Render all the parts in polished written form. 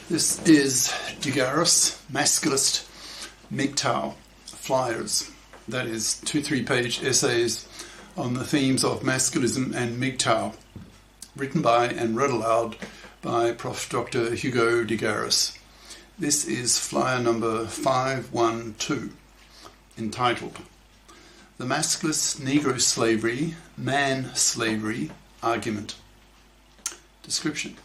This is Garis, Masculist MGTOW flyers. That is 2 3-page essays on the themes of masculism and MGTOW, written by and read aloud by Prof. Dr. Hugo de Garis. This is flyer number 512, entitled The Masculist Negro Slavery, Man-Slavery Argument. Description.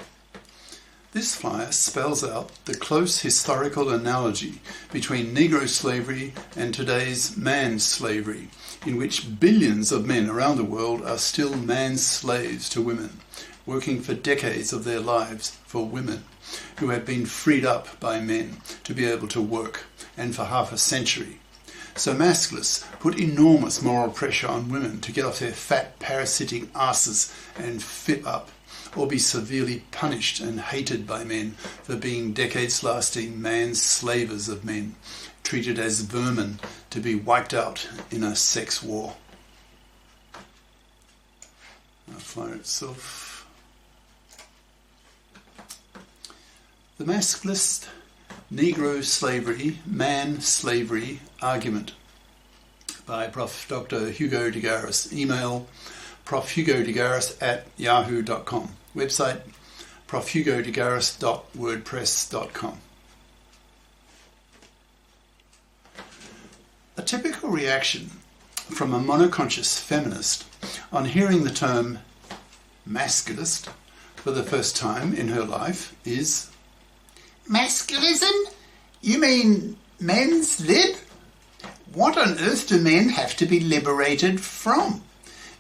This flyer spells out the close historical analogy between Negro slavery and today's man-slavery, in which billions of men around the world are still man-slaves to women, working for decades of their lives for women who have been freed up by men to be able to work, and for half a century. So masculists put enormous moral pressure on women to get off their fat parasitic arses and fit up, or be severely punished and hated by men for being decades-lasting manslavers of men, treated as vermin to be wiped out in a sex war. The flyer itself. The Masculist Negro Slavery, Man-Slavery Argument by Prof. Dr. Hugo de Garis. Email profhugodegaris@yahoo.com. Website profhugodegaris.wordpress.com. A typical reaction from a monoconscious feminist on hearing the term masculist for the first time in her life is, "Masculism? You mean men's lib? What on earth do men have to be liberated from?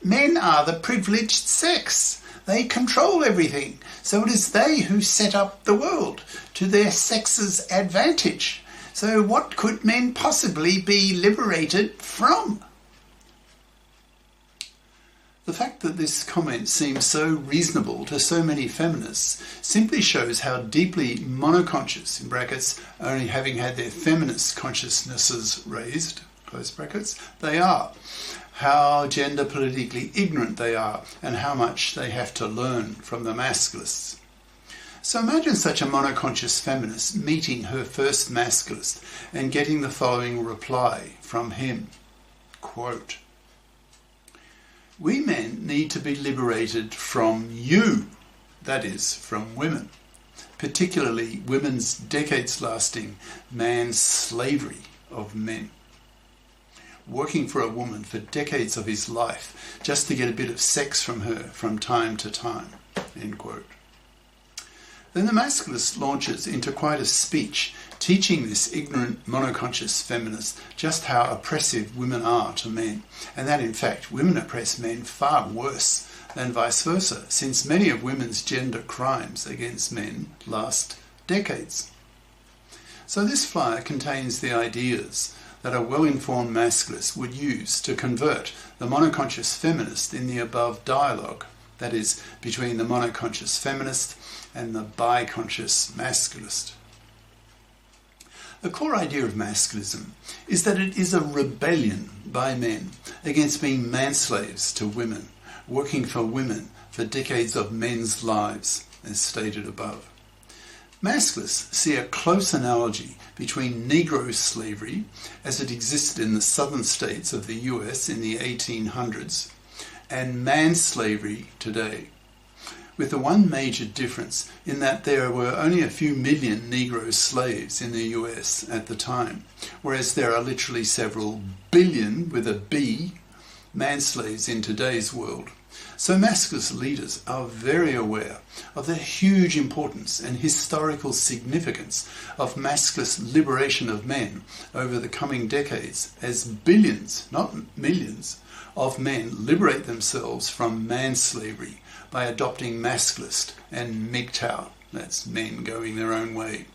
Men are the privileged sex. They control everything, so it is they who set up the world to their sex's advantage. So what could men possibly be liberated from?" The fact that this comment seems so reasonable to so many feminists simply shows how deeply monoconscious, in brackets, only having had their feminist consciousnesses raised, close brackets, they are, how gender politically ignorant they are, and how much they have to learn from the masculists. So imagine such a monoconscious feminist meeting her first masculist and getting the following reply from him, quote, "We men need to be liberated from you," that is, from women, particularly women's decades-lasting man-slavery of men. Working for a woman for decades of his life just to get a bit of sex from her from time to time, end quote. Then the masculist launches into quite a speech teaching this ignorant monoconscious feminist just how oppressive women are to men, and that in fact women oppress men far worse than vice versa, since many of women's gender crimes against men last decades. So this flyer contains the ideas that a well-informed masculist would use to convert the monoconscious feminist in the above dialogue, that is, between the monoconscious feminist and the biconscious masculist. The core idea of masculism is that it is a rebellion by men against being manslaves to women, working for women for decades of men's lives, as stated above. Masculists see a close analogy between Negro slavery, as it existed in the southern states of the US in the 1800s, and man-slavery today, with the one major difference in that there were only a few million Negro slaves in the US at the time, whereas there are literally several billion, with a B, man-slaves in today's world. So masculist leaders are very aware of the huge importance and historical significance of masculist liberation of men over the coming decades, as billions, not millions, of men liberate themselves from man-slavery by adopting masculist and MGTOW, that's men going their own way,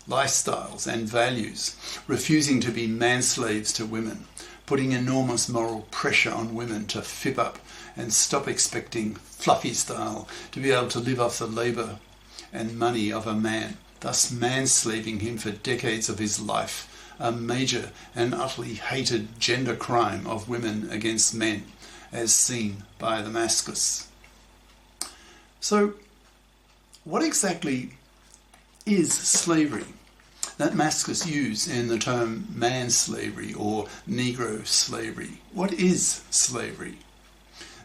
lifestyles and values, refusing to be manslaves to women, putting enormous moral pressure on women to fib up and stop expecting fluffy style to be able to live off the labour and money of a man, thus manslaving him for decades of his life, a major and utterly hated gender crime of women against men, as seen by the masculists. So, what exactly is slavery that Masculists use in the term manslavery or Negro slavery? What is slavery?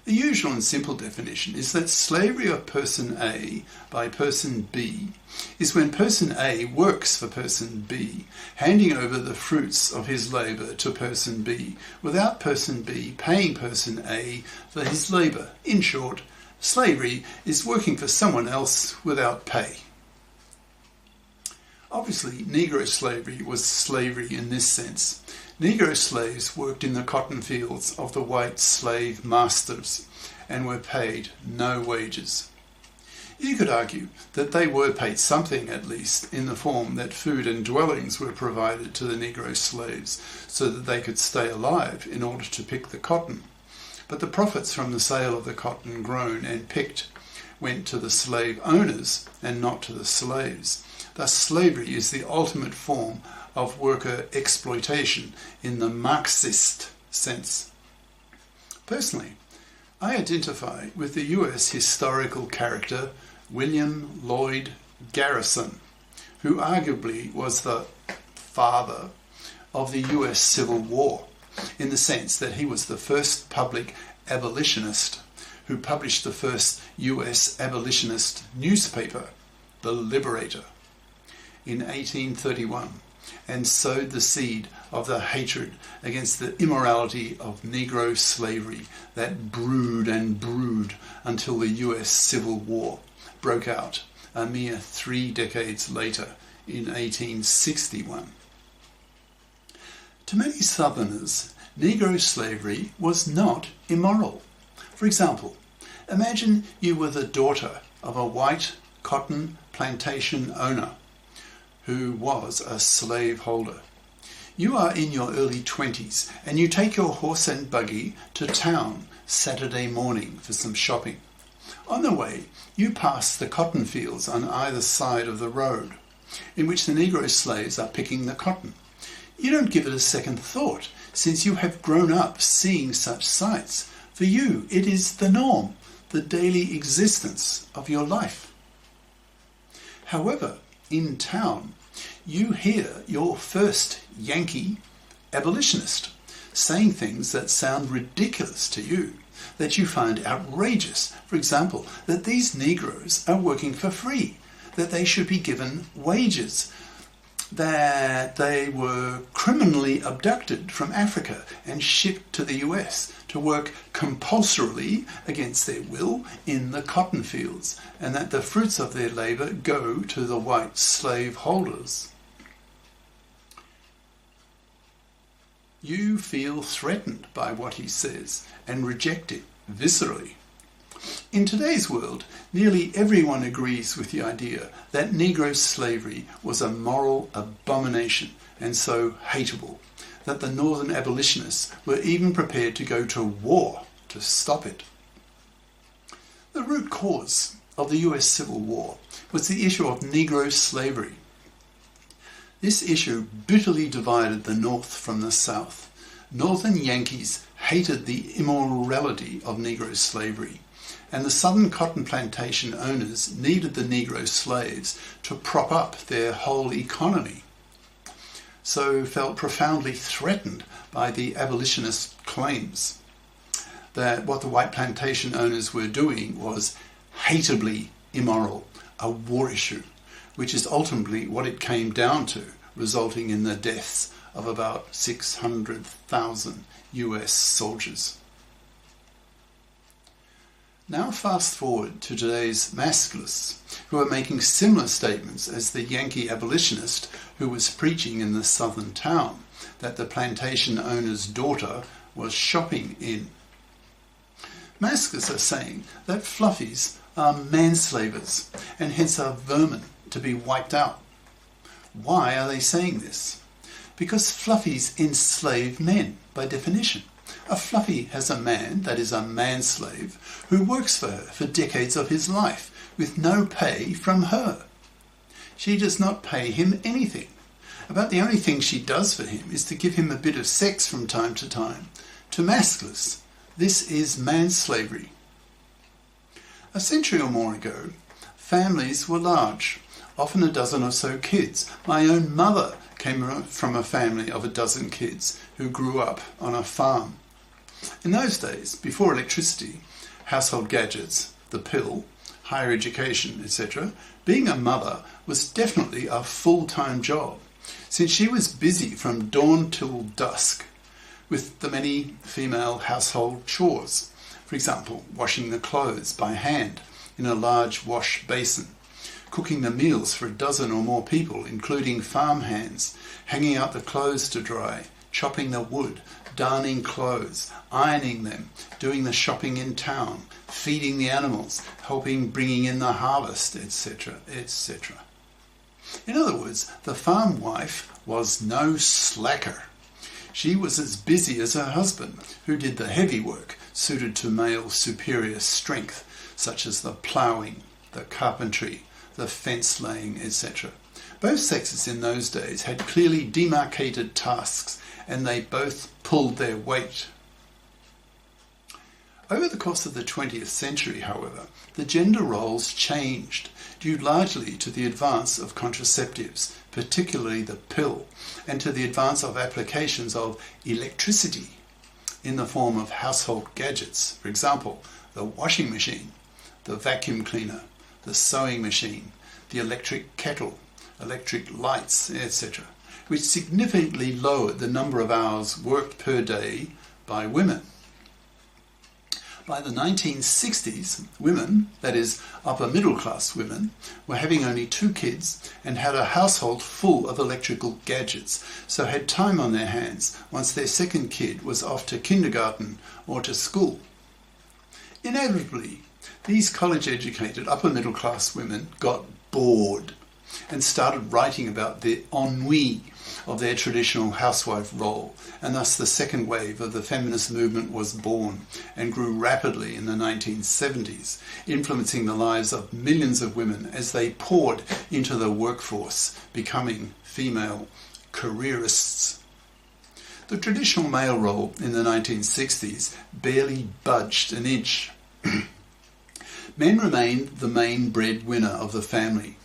The usual and simple definition is that slavery of person A by person B is when person A works for person B, handing over the fruits of his labour to person B, without person B paying person A for his labour. In short, slavery is working for someone else without pay. Obviously, Negro slavery was slavery in this sense. Negro slaves worked in the cotton fields of the white slave masters and were paid no wages. You could argue that they were paid something, at least, in the form that food and dwellings were provided to the Negro slaves so that they could stay alive in order to pick the cotton. But the profits from the sale of the cotton grown and picked went to the slave owners and not to the slaves. Thus, slavery is the ultimate form of worker exploitation in the Marxist sense. Personally, I identify with the US historical character William Lloyd Garrison, who arguably was the father of the US Civil War, in the sense that he was the first public abolitionist who published the first US abolitionist newspaper, The Liberator, in 1831, and sowed the seed of the hatred against the immorality of Negro slavery that brewed and brewed until the US Civil War broke out a mere 3 decades later in 1861. To many Southerners, Negro slavery was not immoral. For example, imagine you were the daughter of a white cotton plantation owner who was a slaveholder. You are in your early 20s and you take your horse and buggy to town Saturday morning for some shopping. On the way, you pass the cotton fields on either side of the road, in which the Negro slaves are picking the cotton. You don't give it a second thought, since you have grown up seeing such sights. For you, it is the norm, the daily existence of your life. However, in town, you hear your first Yankee abolitionist saying things that sound ridiculous to you, that you find outrageous. For example, that these Negroes are working for free, that they should be given wages, that they were criminally abducted from Africa and shipped to the US to work compulsorily against their will in the cotton fields, and that the fruits of their labour go to the white slave holders. You feel threatened by what he says and reject it viscerally. In today's world, nearly everyone agrees with the idea that Negro slavery was a moral abomination and so hateable that the northern abolitionists were even prepared to go to war to stop it. The root cause of the US Civil War was the issue of Negro slavery. This issue bitterly divided the North from the South. Northern Yankees hated the immorality of Negro slavery, and the southern cotton plantation owners needed the Negro slaves to prop up their whole economy, so felt profoundly threatened by the abolitionist claims that what the white plantation owners were doing was hateably immoral, a war issue, which is ultimately what it came down to, resulting in the deaths of about 600,000 US soldiers. Now fast forward to today's masculists, who are making similar statements as the Yankee abolitionist who was preaching in the southern town that the plantation owner's daughter was shopping in. Masculists are saying that fluffies are manslavers and hence are vermin to be wiped out. Why are they saying this? Because fluffies enslave men by definition. A fluffy has a man, that is a manslave, who works for her for decades of his life with no pay from her. She does not pay him anything. About the only thing she does for him is to give him a bit of sex from time to time. To masculists, this is manslavery. A century or more ago, families were large. often a dozen or so kids. My own mother came from a family of a dozen kids who grew up on a farm. In those days, before electricity, household gadgets, the pill, higher education, etc., being a mother was definitely a full-time job, since she was busy from dawn till dusk with the many female household chores. For example, washing the clothes by hand in a large wash basin, cooking the meals for a dozen or more people, including farm hands, hanging out the clothes to dry, chopping the wood, darning clothes, ironing them, doing the shopping in town, feeding the animals, helping bringing in the harvest, etc., etc. In other words, the farm wife was no slacker. She was as busy as her husband, who did the heavy work suited to male superior strength, such as the ploughing, the carpentry, the fence laying, etc. Both sexes in those days had clearly demarcated tasks, and they both pulled their weight. Over the course of the 20th century, however, the gender roles changed, due largely to the advance of contraceptives, particularly the pill, and to the advance of applications of electricity in the form of household gadgets, for example, the washing machine, the vacuum cleaner, the sewing machine, the electric kettle, electric lights, etc., which significantly lowered the number of hours worked per day by women. By the 1960s, women, that is, upper middle class women, were having only 2 kids and had a household full of electrical gadgets, so had time on their hands once their second kid was off to kindergarten or to school. Inevitably, these college-educated upper middle class women got bored and started writing about the ennui of their traditional housewife role, and thus the second wave of the feminist movement was born and grew rapidly in the 1970s, influencing the lives of millions of women as they poured into the workforce, becoming female careerists. The traditional male role in the 1960s barely budged an inch. Men remained the main breadwinner of the family.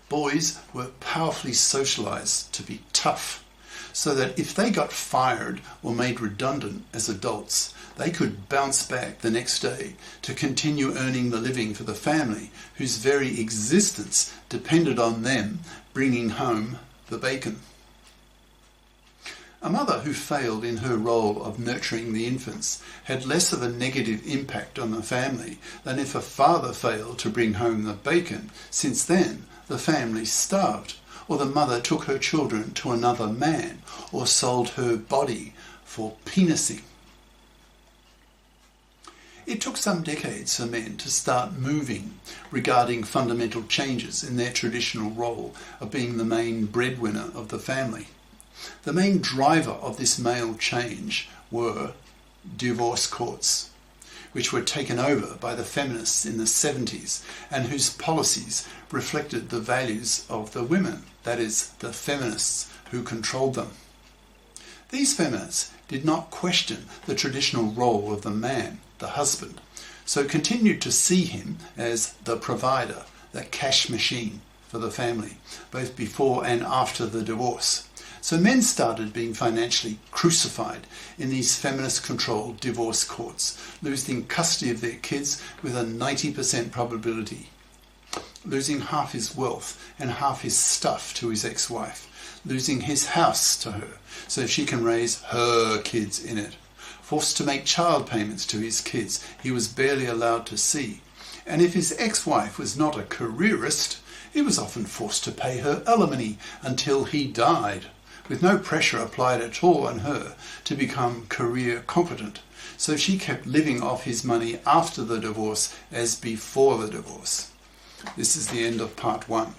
Boys were powerfully socialized to be tough, so that if they got fired or made redundant as adults, they could bounce back the next day to continue earning the living for the family, whose very existence depended on them bringing home the bacon. A mother who failed in her role of nurturing the infants had less of a negative impact on the family than if a father failed to bring home the bacon, since then the family starved, or the mother took her children to another man, or sold her body for penising. It took some decades for men to start moving regarding fundamental changes in their traditional role of being the main breadwinner of the family. The main driver of this male change were divorce courts, which were taken over by the feminists in the 70s and whose policies reflected the values of the women, that is, the feminists who controlled them. These feminists did not question the traditional role of the man, the husband, so continued to see him as the provider, the cash machine for the family, both before and after the divorce. So men started being financially crucified in these feminist-controlled divorce courts, losing custody of their kids with a 90% probability, losing half his wealth and half his stuff to his ex-wife, losing his house to her so she can raise her kids in it, forced to make child payments to his kids he was barely allowed to see, and if his ex-wife was not a careerist, he was often forced to pay her alimony until he died, with no pressure applied at all on her to become career competent. So she kept living off his money after the divorce as before the divorce. This is the end of part 1.